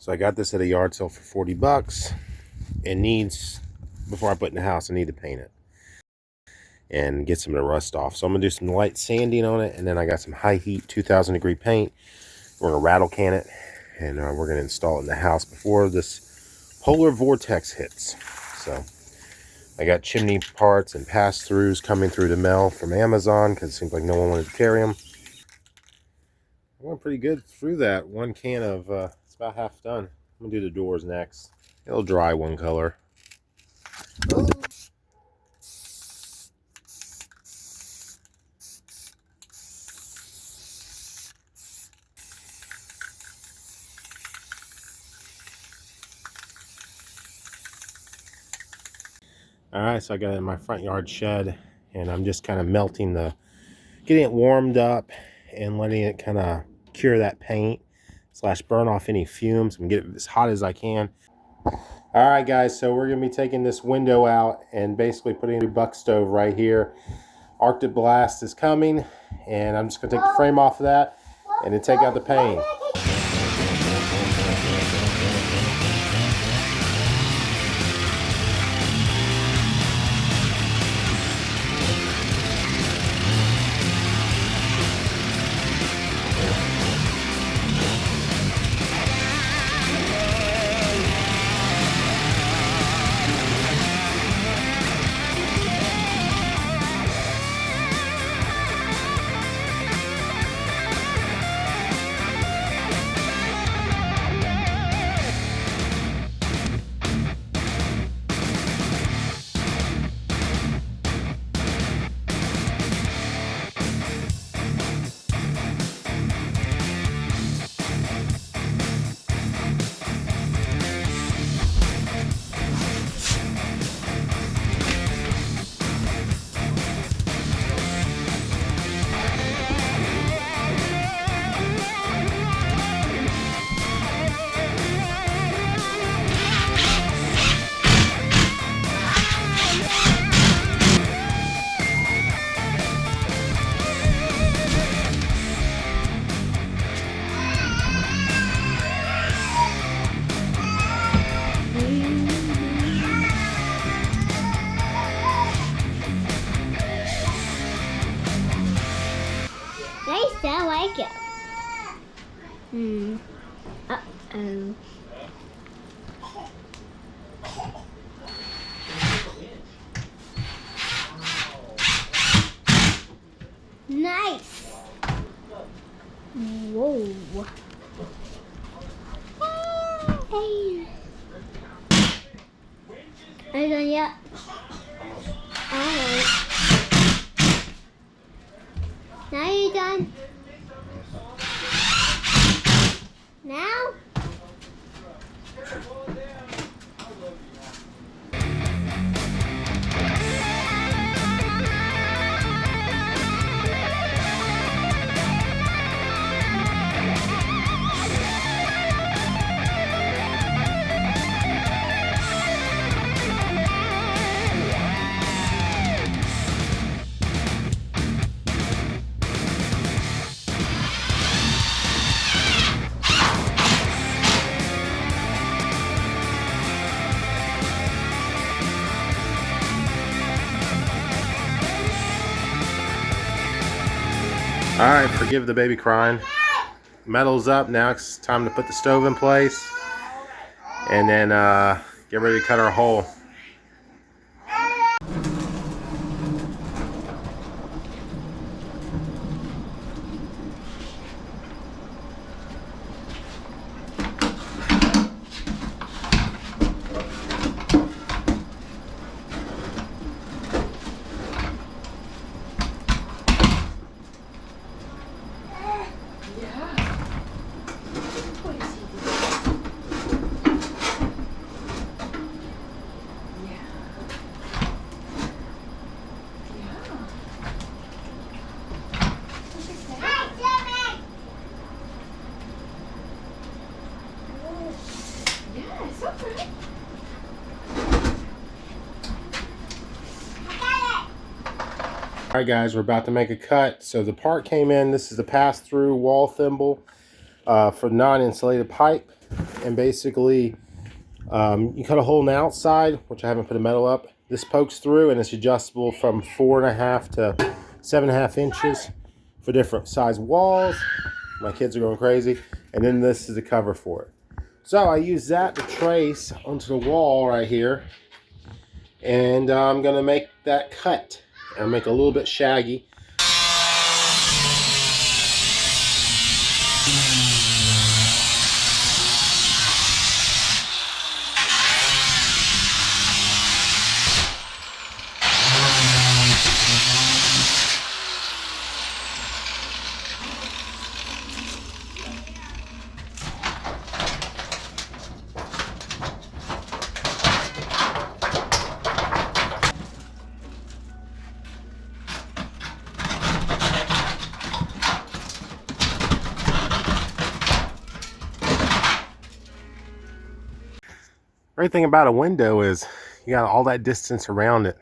So I got this at a yard sale for 40 bucks. It needs, before I put it in the house, I need to paint it and get some of the rust off. So I'm gonna do some light sanding on it, and then I got some high heat 2000 degree paint. We're gonna rattle can it, and we're gonna install it in the house before this polar vortex hits. So I got chimney parts and pass-throughs coming through the mail from Amazon because it seems like no one wanted to carry them. I went pretty good through that. One can of, it's about half done. I'm gonna do the doors next. It'll dry one color. Alright, so I got it in my front yard shed, and I'm just kind of melting getting it warmed up and letting it kind of cure that paint / burn off any fumes and get it as hot as I can. Alright guys, so we're going to be taking this window out and basically putting a new buck stove right here. Arctic Blast is coming, and I'm just going to take the frame off of that and then take out the paint. I like it. Uh-oh. Nice. Whoa. Hey. Are you done yet? Alright. Now you're done? Now? Alright, forgive the baby crying. Metal's up. Now it's time to put the stove in place and then get ready to cut our hole. Alright guys, we're about to make a cut. So the part came in. This is the pass-through wall thimble. for non-insulated pipe. And basically, you cut a hole on the outside, which I haven't put a metal up. This pokes through, and it's adjustable from 4.5 to 7.5 inches for different size walls. My kids are going crazy. And then this is the cover for it. So I use that to trace onto the wall right here. And I'm going to make that cut. I'll make it a little bit shaggy. Great thing about a window is you got all that distance around it.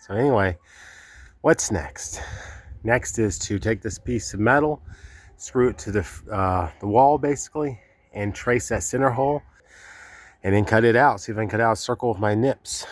So anyway, what's next? Next is to take this piece of metal, screw it to the wall basically, and trace that center hole, and then cut it out. See if I can cut out a circle with my nips.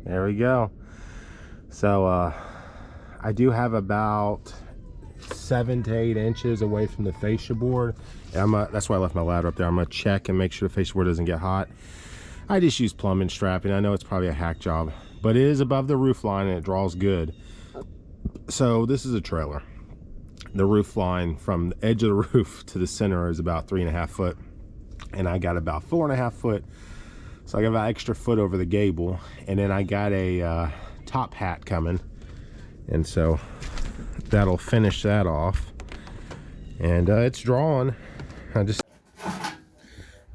There we go. So I do have about 7 to 8 inches away from the fascia board. And that's why I left my ladder up there. I'm gonna check and make sure the fascia board doesn't get hot. I just use plumbing strapping. I know it's probably a hack job, but it is above the roof line and it draws good. So this is a trailer. The roof line from the edge of the roof to the center is about 3.5 foot, and I got about 4.5 foot. So I got about extra foot over the gable, and then I got a top hat coming, and so that'll finish that off. And it's drawn. All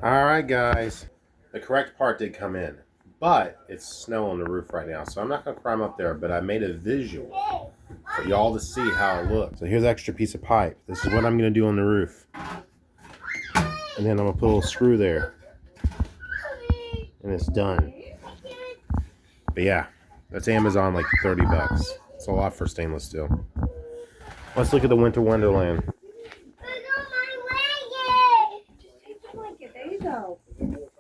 right, guys, the correct part did come in, but it's snow on the roof right now, so I'm not gonna climb up there. But I made a visual for y'all to see how it looks. So here's an extra piece of pipe. This is what I'm gonna do on the roof, and then I'm gonna put a little screw there. And it's done. But yeah, that's Amazon, like 30 bucks. It's a lot for stainless steel. Let's look at the Winter Wonderland. There you go.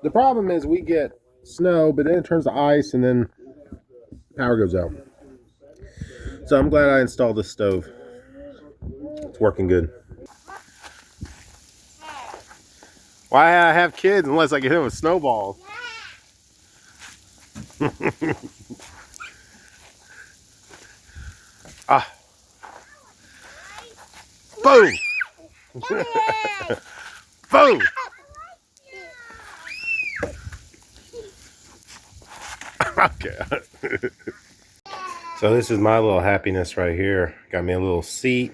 The problem is we get snow, but then it turns to ice and then power goes out. So I'm glad I installed this stove. It's working good. Why I have kids unless I get him with snowballs? Ah. Boom. Boom. Okay. So this is my little happiness right here. Got me a little seat,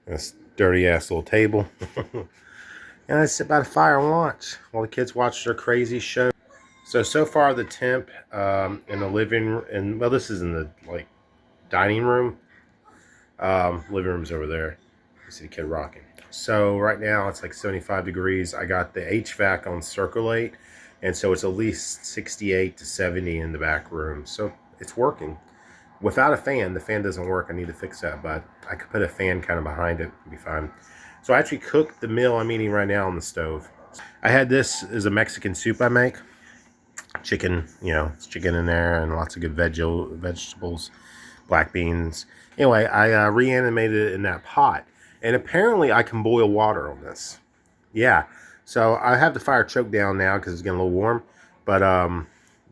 this dirty ass little table. And I sit by the fire and watch while the kids watch their crazy show. So far the temp in the living room, and well, this is in the like dining room. Living room's over there. You see the kid rocking. So right now it's like 75 degrees. I got the HVAC on circulate, and so it's at least 68 to 70 in the back room. So it's working. Without a fan, the fan doesn't work. I need to fix that, but I could put a fan kind of behind it and be fine. So I actually cooked the meal I'm eating right now on the stove. I had this as a Mexican soup I make. Chicken, it's chicken in there and lots of good vegetables, black beans. Anyway, I reanimated it in that pot. And apparently I can boil water on this. Yeah. So I have the fire choked down now because it's getting a little warm. But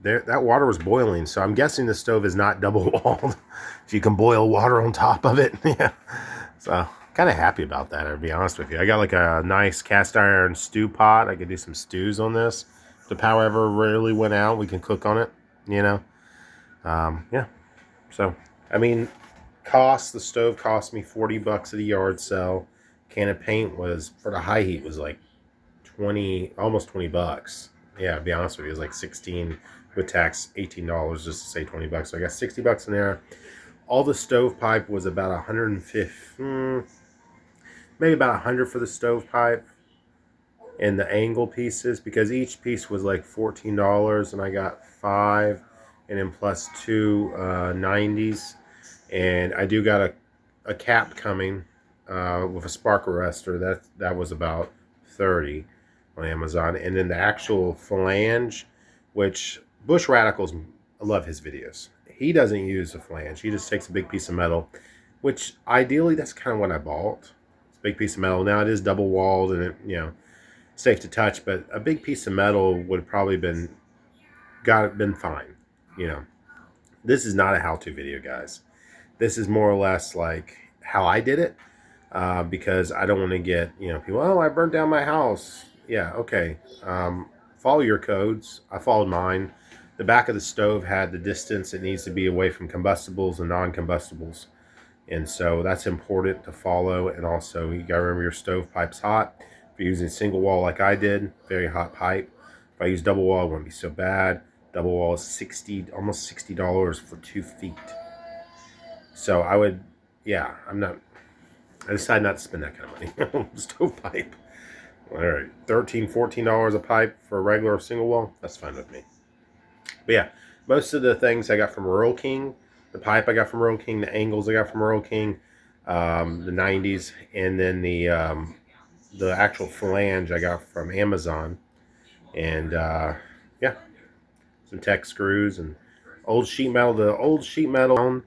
that water was boiling. So I'm guessing the stove is not double walled. If you can boil water on top of it. Yeah. So kind of happy about that, to be honest with you. I got like a nice cast iron stew pot. I could do some stews on this. If the power ever really went out, we can cook on it, Yeah. So, I mean, the stove cost me $40 at a yard sale. Can of paint was, for the high heat, was like 20, almost $20. Yeah, to be honest with you, it was like 16 with tax, $18 just to say $20. So I got $60 in there. All the stovepipe was about 150, maybe about 100 for the stovepipe and the angle pieces, because each piece was like $14 and I got 5 and then plus 2 90s. And I do got a cap coming with a spark arrestor. That was about 30 on Amazon. And then the actual flange, which Bush Radicals, I love his videos. He doesn't use a flange. He just takes a big piece of metal, which ideally that's kind of what I bought. It's a big piece of metal. Now it is double walled and it, safe to touch, but a big piece of metal would have probably been fine. This is not a how-to video, guys. This is more or less like how I did it, because I don't want to get, people, oh, I burnt down my house. Yeah, okay. Follow your codes. I followed mine. The back of the stove had the distance it needs to be away from combustibles and non-combustibles. And so that's important to follow. And also, you got to remember your stovepipe's hot. If you're using single wall like I did, very hot pipe. If I use double wall, it wouldn't be so bad. Double wall is almost $60 for 2 feet. So I would, I decided not to spend that kind of money on stovepipe. All right, $13, $14 a pipe for a regular single wall. That's fine with me. But yeah, most of the things I got from Rural King. The pipe I got from Rural King. The angles I got from Rural King. The 90s. And then the actual flange I got from Amazon. And some Tech screws and old sheet metal. The old sheet metal,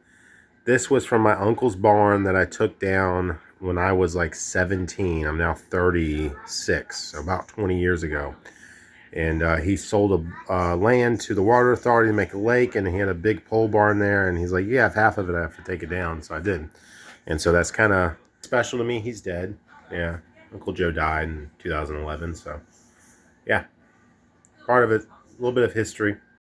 this was from my uncle's barn that I took down when I was like 17. I'm now 36, so about 20 years ago. And he sold a land to the water authority to make a lake, and he had a big pole barn there. And he's like, yeah, if half of it, I have to take it down. So I did. And so that's kind of special to me. He's dead. Yeah. Uncle Joe died in 2011. So, yeah. Part of it, a little bit of history.